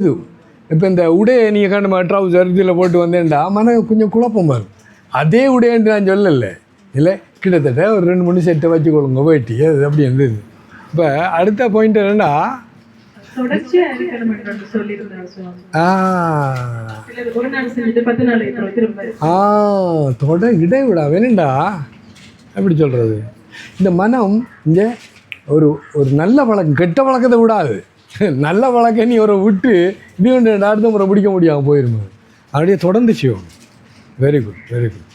இது இப்போ இந்த உடையை நீங்கள் கண்டு ட்ரௌசர் இதில் போட்டு வந்தேன்டா மன கொஞ்சம் குழப்பமாக இருக்கும். அதே உடையன்ட்டு நான் சொல்லலை, இல்லை கிட்டத்தட்ட ஒரு 2-3 செட்டை வச்சுக்கொள்ளுங்க வேட்டி, அது அப்படி இருந்தது. இப்போ அடுத்த பாயிண்ட் என்னென்னா இடைவிடா வேணுண்டா எப்படி சொல்கிறது, இந்த மனம் இங்கே ஒரு நல்ல பழக்கம் கெட்ட பழக்கத்தை விடாது. நல்ல பழக்கம் நீ ஒரு விட்டு இது ஒன்று அடுத்த முறை பிடிக்க முடியாமல் போயிருமா, அப்படியே தொடர்ந்து செய்வோம். Very good very good.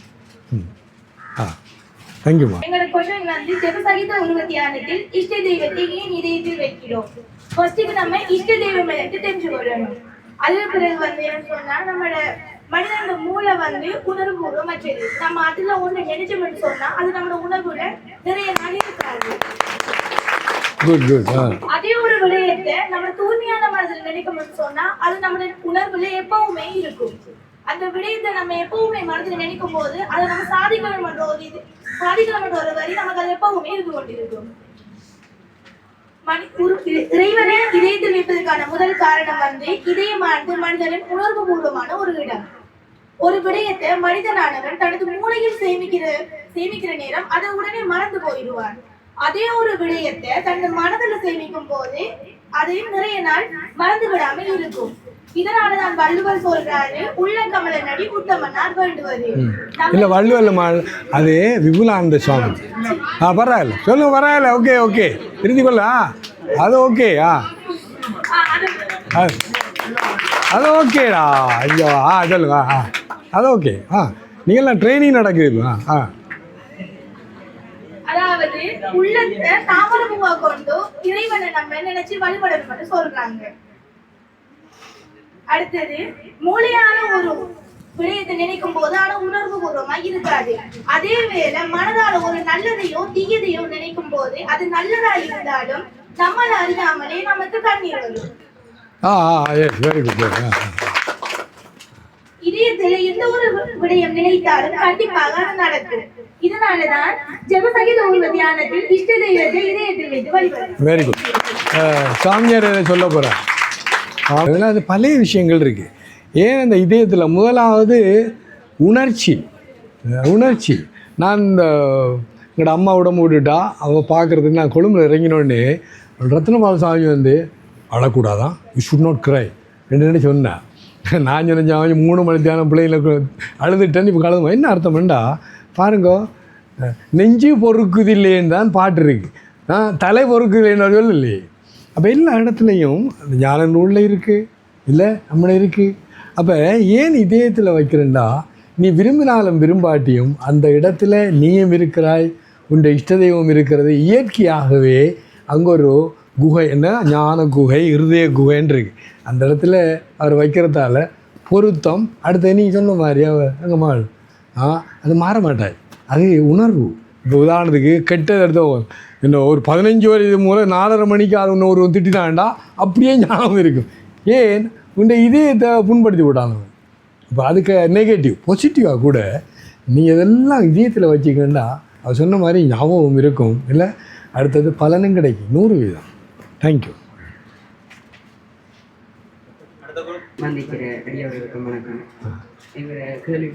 தேங்க்யூமா. எங்களோட கொஸ்டின் வந்து ஜெபசகித உணவு தியானத்தில் இஷ்ட தெய்வத்தை ஏன் இதயத்தில் வைக்கிறோம்? ஃபர்ஸ்ட்டுக்கு நம்ம இஷ்ட தெய்வம் தெரிஞ்சு கொள்ளணும். அதுக்கு பிறகு வந்து என்ன சொன்னா, நம்மளோட மனிதனோட மூளை வந்து உணர்வுபூர்வமற்றது. நம்ம அதுல ஒன்று நினைச்சோம்னு சொன்னா அது நம்மளோட உணர்வுல நிறைய நாள் இருக்காது. அதே ஒரு விடயத்தை நம்ம தூய்மையான மனதில் நினைக்கணும்னு சொன்னா அது நம்மளோட உணர்வுல எப்பவுமே இருக்கும். அந்த விடயத்தை நம்ம எப்பவுமே மனதில் நினைக்கும் போது அதை நம்ம சாதிக்கணும்ன்ற ஒரு வரி நமக்கு அது எப்பவுமே இருந்து கொண்டிருக்கும். இறைவனை இதயத்தில் வைப்பதற்கான முதல் காரணம் வந்து இதயமானது மனிதனின் உணர்வு பூர்வமான ஒரு இடம். ஒரு விடயத்தை மனிதனானவன் தனது மூளையில் சேமிக்கிற நேரம் அதை உடனே மறந்து போயிடுவான். அதே ஒரு விடயத்தை தனது மனதில் சேமிக்கும் போது அதையும் நிறைய நாள் மறந்து விடாமல் இருக்கும். இதனாலதான் வள்ளுவர் சொல்றாரு, உள்ள கமல நடி உத்தமனார் வேண்டுவது. இல்ல வள்ளுவர் அது விபுலானந்த சுவாமி. பரவாயில்ல சொல்லுங்க, பரவாயில்ல, ஓகே ஓகே திருத்தி கொள்ள அது ஓகே. அது ஓகேடா. ஐயோ சொல்லுங்க, அது ஓகே. நீங்கள்லாம் ட்ரைனிங் நடக்குது. அதாவது உள்ளத்தை தாமரமுகா கொண்டு இறைவனை நம்ம நினைச்சு வழிபடணும் சொல்றாங்க. அடுத்தது மூளையான ஒரு விடயத்தை நினைக்கும் போது ஆனா உணர்வு பூர்வமா இருக்காது. அதே வேளை மனதால ஒரு நல்லதையோ தீயதையோ நினைக்கும் போது அது நல்லதா இருந்தாலும் நம்மள அறியாமலே நமக்கு கண்ணீர் வரும். இதயத்துல எந்த ஒரு விடயம் நினைத்தாலும் கண்டிப்பாக அது நடக்கும். இதனாலதான் ஜெபசகித உணவு தியானத்தில் இஷ்ட தெய்வத்தை இதயத்தில் வைத்து வழிபடுறோம். Very good. சாமியார் சொல்ல போறேன். அதெல்லாம் அது பழைய விஷயங்கள் இருக்குது. ஏன் அந்த இதயத்தில் முதலாவது உணர்ச்சி. நான் இந்த எங்களோட அம்மா உடம்பு விட்டுட்டா அவள் பார்க்குறதுக்கு நான் கொழும்புல இறங்கினோடனே ரத்னபால சாமி வந்து அழக்கூடாதான், யூ ஷுட் நாட் க்ரை ரெண்டு சொன்னேன். நான் சொன்ன 3 மணி தியானம் பிள்ளைங்களுக்கு அழுதுட்டேன்னு இப்போ கலந்து என்ன அர்த்தம்ண்டா பாருங்க, நெஞ்சு பொறுக்குது இல்லைன்னு தான் பாட்டு இருக்குது, தலை பொறுக்குது இல்லைன்னு சொல்லலையே. அப்போ எல்லா இடத்துலையும் அந்த ஞான நூலில் இருக்குது, இல்லை நம்மள இருக்குது. அப்போ ஏன் இதயத்தில் வைக்கிறேன்டா, நீ விரும்பினாலும் விரும்பாட்டியும் அந்த இடத்துல நீயும் இருக்கிறாய், உன்னை இஷ்ட தெய்வம் இருக்கிறது. இயற்கையாகவே அங்கே ஒரு குகை, என்ன ஞான குகை, இருதய குகைன்னு இருக்குது. அந்த இடத்துல அவர் வைக்கிறதால பொருத்தம். அடுத்த நீ சொன்ன மாதிரி அங்கே மாள் அது மாற மாட்டாய், அது உணர்வு. இப்போ உதாரணத்துக்கு கெட்டது எடுத்தோம், இன்னும் ஒரு 15 வயது மூலம் 4:30 மணிக்கு அது இன்னும் ஒரு திட்டினாண்டா அப்படியே ஞாபகம் இருக்கும். ஏன் உன்னை இதயத்தை புண்படுத்தி விட்டாங்க. இப்போ அதுக்கு நெகட்டிவ் பாசிட்டிவாக கூட நீ இதெல்லாம் இதயத்தில் வச்சுக்கண்டா அவர் சொன்ன மாதிரி ஞாபகம் இருக்கும், இல்லை அடுத்தது பலனும் கிடைக்கும் 100%. தேங்க்யூ. மன்னிக்கிற அடியவர்களுக்கு வணக்கம். எங்கள் கேள்வி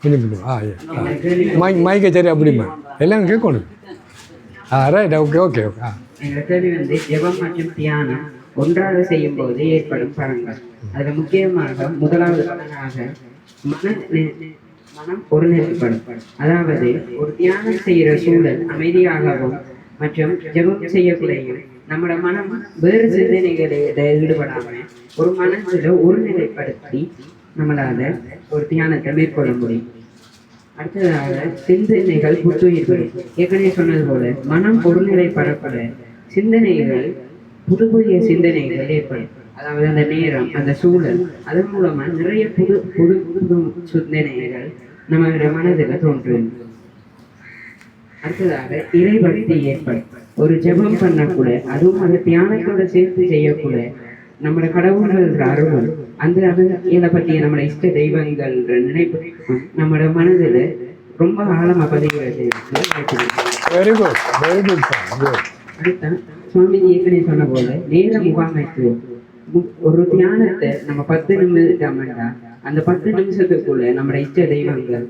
கொஞ்சம் மைக்கை சரி அப்படிமா எல்லாம் கேட்கணும். Right, okay okay okay. எங்கள் கேள்வி வந்து ஜெபம் மற்றும் தியானம் ஒன்றாக செய்யும் போது ஏற்படும் பலன்கள். அதில் முக்கியமாக முதலாவது பலனாக மனம் ஒருநிலைப்படும். அதாவது ஒரு தியானம் செய்கிற சூழல் அமைதியாகவும் மற்றும் ஜெபம் செய்யக்கூடிய நம்மளோட மனம் வேறு சிந்தனைகளில் ஈடுபடாமல் ஒரு மனசுல ஒருநிலைப்படுத்தி நம்மளால ஒரு தியானத்தை மேற்கொள்ள முடியும். அடுத்ததாக சிந்தனைகள் புத்துயிர் பெறும். ஏற்கனவே சொன்னது போல மனம் ஒருநிலைப்படப்பட சிந்தனைகள் புது புதிய சிந்தனைகள் ஏற்படும். அதாவது அந்த நேரம், அந்த சூழல், அதன் மூலமா நிறைய புது புது புது சிந்தனைகள் நம்ம மனதில் தோன்றும். அடுத்ததாக இறைபக்தி ஏற்படும். ஒரு ஜெபம் பண்ணக்கூட, அதுவும் அந்த தியானத்தோட சேர்த்து செய்யக்கூட நம்மளோட கடவுள்கள் அருள், அந்த இதை பற்றிய நம்மளோட இஷ்ட தெய்வங்கள் நினைப்பு நம்மளோட மனதில் ரொம்ப ஆழமா பதிகிறது. அடுத்த சுவாமிஜி ஏற்கனவே சொன்ன போல நேர முகாமைத்துவம். ஒரு தியானத்தை நம்ம 10 நிமிடம் அந்த 10 நிமிஷத்துக்குள்ள நம்ம இஷ்ட தெய்வங்கள்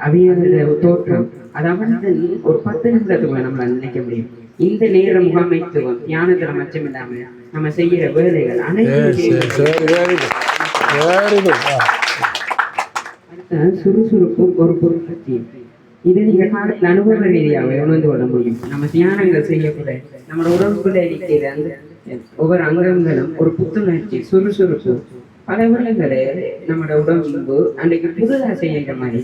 அவியோட தோற்றம் அதாவது ஒரு 10 நிமிடத்துக்குள்ள நம்மளால நினைக்க முடியும். இந்த நேர முகாமைத்துவம் தியானத்துல மச்சமில்லாம நம்ம செய்யற வேலைகள் சுறுசுறுப்பும் ஒரு பொருட்படுத்தி இதை நீங்க அனுபவ ரீதியாக உணர்ந்து கொள்ள முடியும். நம்ம தியானங்கள் செய்யக்கூட நம்மளோட உடம்புக்குள்ள இருக்கிற அந்த ஒவ்வொரு அங்கங்களும் ஒரு புத்துணர்ச்சி சுறுசுறுப்பு பல விடங்களே நம்மளோட உடம்பு அன்றைக்கு புதுதாக செய்யற மாதிரி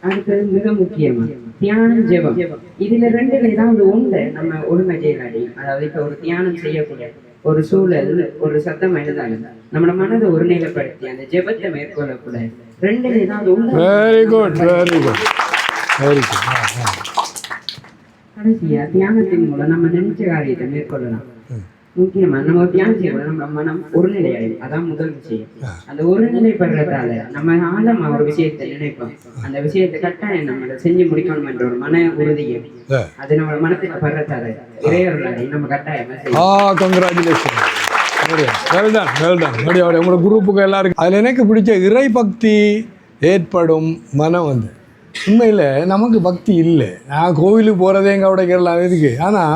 அடுத்தது மிக முக்கியமா தியானம் ஜெபம். இதுல ரெண்டுல ஏதாவது ஒன்று நம்ம ஒழுங்கா செய்யலாடி. அதாவது இப்ப ஒரு தியானம் செய்யக்கூடிய ஒரு சூழல் ஒரு சத்தம் எழுதாலும் நம்மளோட மனதை ஒருநிலைப்படுத்தி அந்த ஜெபத்தை மேற்கொள்ளக்கூட ரெண்டுல ஏதாவது ஒன்று. Very good very good very good. கடைசியா தியானத்தின் மூலம் நம்ம நினைச்ச காரியத்தை மேற்கொள்ளலாம். முக்கியமா நம்ம தியானம் செய்யணும் நம்ம மனம் ஒருநிலை அடையும். அதான் முதல் விஷயம். அந்த ஒருநிலைப்படுறதால நம்ம ஆழமா ஒரு விஷயத்தை நினைப்போம். அந்த விஷயத்தை கட்டாயம் நம்ம செஞ்சு முடிக்கணும் என்ற ஒரு மன உறுதியும் அது நம்ம மனத்துல படுறதால இறையவர்களாடி நம்ம கட்டாயமா செய்யணும். கங்க்ராச்சுலேஷன். உங்களோட குரூப்புக்கு எல்லாருக்கும் அதில் எனக்கு பிடிச்ச இறை பக்தி ஏற்படும் மனம் வந்து உண்மையில் நமக்கு பக்தி இல்லை. நான் கோவிலுக்கு போகிறதே எங்கள் உடைக்கலாம் இதுக்கு. ஆனால்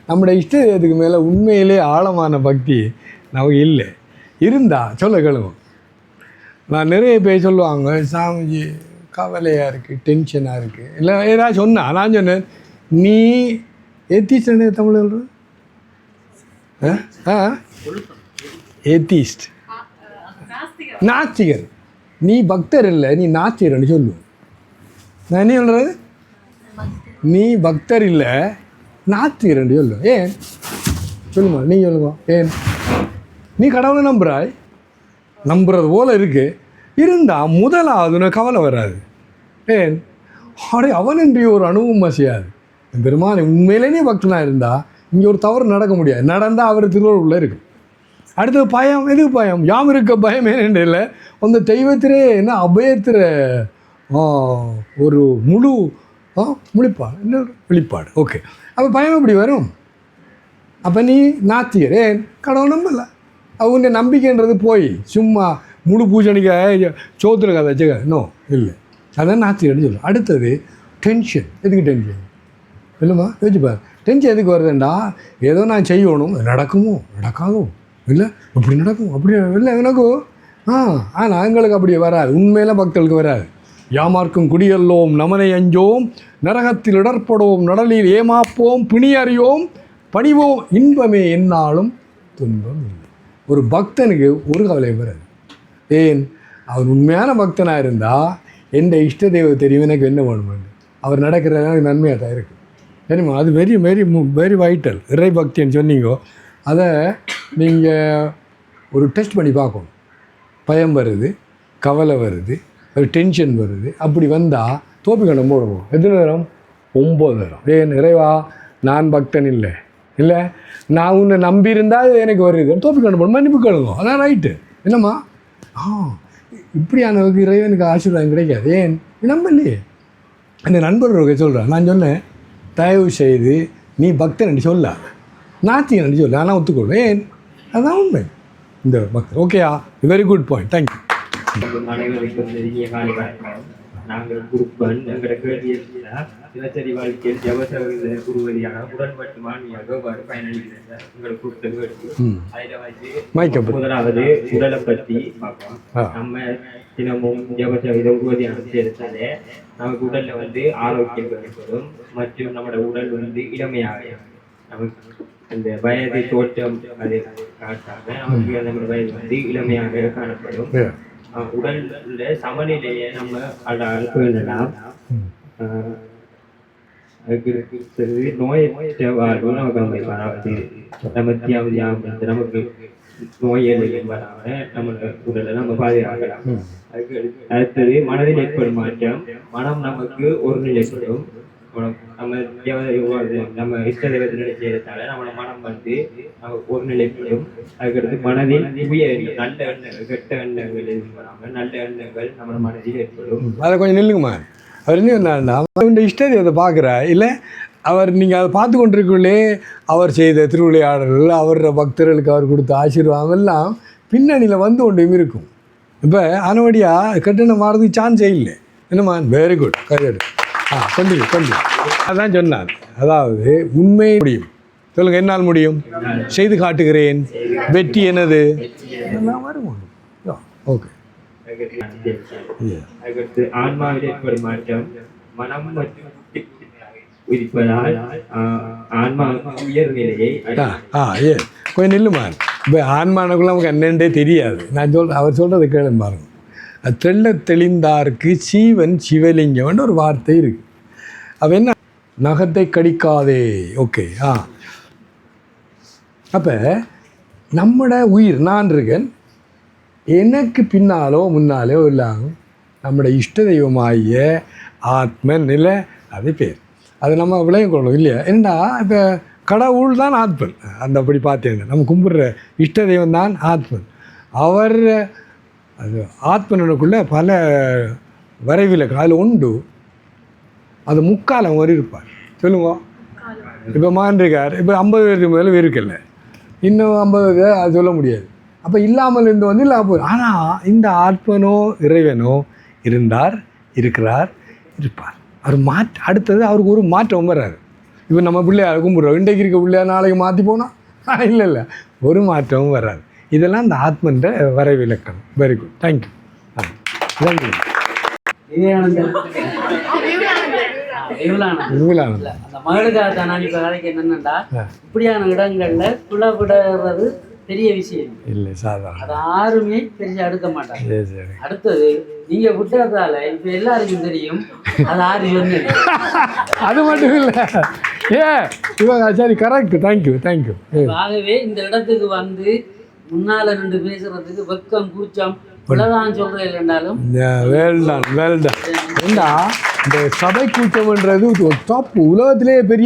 நம்முடைய இஷ்டத்துக்கு மேலே உண்மையிலே ஆழமான பக்தி நமக்கு இல்லை. இருந்தால் சொல்ல கேளுங்க. நான் நிறைய பேர் சொல்லுவாங்க சாமிஜி கவலையாக இருக்குது டென்ஷனாக இருக்குது இல்லை ஏதாவது சொன்னா நான் சொன்னேன் நீ ஏத்திஸ்ட் தமிழ் சொல்கிறேன் ஏத்திஸ்ட் நாஸ்திகர். நீ பக்தர் இல்லை நீ நாஸ்திகர்னு சொல்லுவேன். நான் என்ன சொல்கிறது நீ பக்தர் இல்லை நாஸ்திகர்னு சொல்லுவேன். ஏன் சொல்லுமா நீ சொல்லுமா ஏன் நீ கடவுளை நம்புகிறாய் நம்புறது போல் இருக்கு இருந்தால் முதலாவது கவலை வராது. ஏன் அவன் என்று ஒரு அனுபவம் செய்யாது. பெருமாள் உண்மையிலேயே பக்தனாக இருந்தால் இங்கே ஒரு தவறு நடக்க முடியாது. நடந்தால் அவர் திருவள்ளுவரில் இருக்கு. அடுத்தது பயம். எதுக்கு பயம்? யாம் இருக்க பயம் ஏன்னு இல்லை அந்த தெய்வத்திலே என்ன அபயத்திர ஒரு முழு முழிப்பாடு என்ன வெளிப்பாடு. ஓகே அப்போ பயம் எப்படி வரும்? அப்போ நீ நாத்தியர். ஏன் கடவுள் நம்பலை. அவங்க நம்பிக்கைன்றது போய் சும்மா முழு பூஜணிக்க சோத்துல கதை வச்சுக்க நோ இல்லை அதான் நாத்தியர்னு சொல்லுவோம். அடுத்தது டென்ஷன். எதுக்கு டென்ஷன் இல்லைம்மா யோசிச்சுப்பார். டென்ஷன் எதுக்கு வருதுண்டா ஏதோ நான் செய்யணும் நடக்குமோ நடக்காதோ இல்லை இப்படி நடக்கும் அப்படி இல்லை எனக்கும் ஆனால் எங்களுக்கு அப்படி வராது. உண்மையில பக்தர்களுக்கு வராது. யாமார்க்கும் குடியல்லோம் நமனை அஞ்சோம் நரகத்தில் இடர்படுவோம் நடலில் ஏமாப்போம் பிணியறியோம் பணிவோம் இன்பமே என்னாலும் துன்பம் இல்லை. ஒரு பக்தனுக்கு ஒரு கவலையும் வராது. ஏன் அவர் உண்மையான பக்தனாக இருந்தால் எந்த இஷ்ட தெய்வம் தெரியும் எனக்கு என்ன வேணுமென்று அவர் நடக்கிறது எனக்கு நன்மையாக தான் இருக்குது தெரியுமா. அது வெரி வெரி வெரி வைட்டல். இறை பக்தின்னு சொன்னீங்கோ அதை நீங்கள் ஒரு டெஸ்ட் பண்ணி பார்க்கணும். பயம் வருது கவலை வருது ஒரு டென்ஷன் வருது அப்படி வந்தால் தோப்பிக்கணும் போடுவோம். எத்தனை நேரம் 9 நேரம். ஏன் இறைவா நான் பக்தன் இல்லை இல்லை நான் உன்னை நம்பியிருந்தால் எனக்கு வருது தோப்பிக்கணும் போடும் மன்னிப்பு கேளுங்க. அதான் ரைட்டு என்னம்மா இப்படியானவருக்கு இறைவனுக்கு ஆசீர்வாதம் கிடைக்காது. ஏன் நம்பலையே. அந்த நண்பர்களுக்கு சொல்கிறேன். நான் சொன்னேன் தயவு செய்து நீ பக்தன் சொல்ல நாத்திகன் சொல்ல ஆனால் ஒத்துக்கொள்வேன். ஏன் அதுதான் உண்மை இந்த பக்தன். ஓகேயா வெரி குட் பாயிண்ட் தேங்க்யூ. அனைவருக்கும் நெருங்கிய காலை வணக்கம். நாங்கள் குருப்பன் எங்களோட கேள்வி தினசரி வாழ்க்கையில் ஜபசக குருவதியான உடன்பட்டு மாண்மையாக பயனளிக்கிறார். உங்களை கூப்பிட்டு அதில் வந்து முதலாவது உடலை பற்றி பார்ப்போம். நம்ம தினமும் ஜபசக உருவதியான சேர்த்தாலே நமக்கு உடல்ல வந்து ஆரோக்கியம் ஏற்படும் மற்றும் நம்மளோட உடல் வந்து இளமையாக நமக்கு அந்த வயது தோற்றம் அதை காட்டாம நமக்கு நம்மளோட வயது வந்து இளமையாக காணப்படும். உடல்ல சமநிலையை நம்ம அழக வேண்டலாம். நோயற்ற வாழ்வு நமக்கு அமைப்பாராவது நம்ம தியாவது நமக்கு நோய் எதுவும் வராம நம்ம உடலை நம்ம பாதுகாக்கலாம். அதுக்கு அடுத்தது மனதில் ஏற்படும் மாற்றம். மனம் நமக்கு ஒரு நிலைப்படும். நம்ம நம்ம இஷ்ட தெய்வத்தை நினைச்சதால நம்மளோட மனம் வந்து நமக்கு ஒரு நிலைப்படும். அதுக்கடுத்து மனதில் தூய நல்ல எண்ணங்கள் கெட்ட எண்ணங்கள் எதுவும் வராமல் நல்ல எண்ணங்கள் நம்ம மனதில் ஏற்படும். அதை கொஞ்சம் நில்லுங்கம்மா. அவர் என்ன இந்த இஷ்ட தெய்வத்தை பார்க்குற இல்லை அவர் நீங்கள் அதை பார்த்து கொண்டிருக்குள்ளே அவர் செய்த திருவிளையாடல்கள் அவரோட பக்தர்களுக்கு அவர் கொடுத்த ஆசீர்வாதம் எல்லாம் பின்னணியில் வந்து கொண்டும் இருக்கும். இப்போ ஆனவடியாக கட்டணம் மாறதுக்கு சான்ஸே இல்லை. என்னம்மா வெரி குட் கையெடு. கொஞ்சம் அதான் சொன்னார். அதாவது உண்மை முடியும். சொல்லுங்கள், என்னால் முடியும், செய்து காட்டுகிறேன், வெற்றி எனது. எல்லாம் வரும். ஓகே. அதற்கு ஆன்மாவில் ஏற்படும் மாற்றம் மனம் மற்றும் இருப்பதால் ஆன்மா உயர்நிலையை ஏ கொஞ்சம் நில்லுமா. இப்போ ஆன்மானக்குள்ள நமக்கு என்னென்றே தெரியாது. நான் அவர் சொல்கிறத கேளு பாருங்க. தெள்ள தெளிந்தார்க்கு சீவன் சிவலிங்கம்னு ஒரு வார்த்தை இருக்குது. அப்போ என்ன, நகத்தை கடிக்காதே. ஓகே. அப்போ நம்மட உயிர் நான் இருக்கேன், எனக்கு பின்னாலோ முன்னாலோ இல்லாமல் நம்முடைய இஷ்ட தெய்வமாகிய ஆத்மன் இல்லை, அது பேர். அது நம்ம விளையம் கொள்ளணும் இல்லையா? ஏன்னா இப்போ கடவுள் தான் ஆத்மன். அந்த அப்படி பார்த்தேங்க, நம்ம கும்பிட்ற இஷ்ட தெய்வம் தான் ஆத்மன். அவர் அது ஆத்மனுக்குள்ளே பல வரைவிலக்கு அதில் உண்டு. அது முக்காலம் வரை இருப்பார். சொல்லுங்க. இப்போ மகன் இருக்கார், இப்போ 50 பேருக்கு மேலே இருக்குல்ல, இன்னும் 50 பேர் அது சொல்ல முடியாது. அப்போ இல்லாமல் இருந்து வந்து இல்லாமல் போயிடும். ஆனால் இந்த ஆத்மனோ இறைவனோ இருந்தார், இருக்கிறார், இருப்பார். அவர் அடுத்தது அவருக்கு ஒரு மாற்றம் வராது. இப்போ நம்ம பிள்ளையார் கும்பிட்றோம், இன்றைக்கு இருக்க பிள்ளையார் நாளைக்கு மாற்றி போனால் இல்லை, ஒரு மாற்றமும் வராது. இதெல்லாம் இந்த ஆத்மன்ற வரைவிலக்கணம். Very good, thank you. தேங்க்யூ. அந்த மகளுக்காக நான் இப்போ வேலைக்கு என்னென்னா, இப்படியான இடங்கள்ல குளவிடுறது பெரிய விஷயம் இல்லை, சாதாரண. அது யாருமே பெருசாக எடுக்க மாட்டாங்க. அடுத்தது நீங்க விட்டதால இப்ப எல்லாருக்கும் தெரியும் அது ஆறு சொன்னது. அது மட்டும் இல்லை, சரி, கரெக்ட், தேங்க்யூ. ஆகவே இந்த இடத்துக்கு வந்து முன்னால நின்று பேசுறதுக்கு வெக்கம் கூச்சம் இவ்வளவுதான் சொல்றேன் இல்லைன்னாலும் வேல்தான். ஏண்டா இந்த சபை கூச்சம்ன்றது டாப் உலகத்திலேயே பெரிய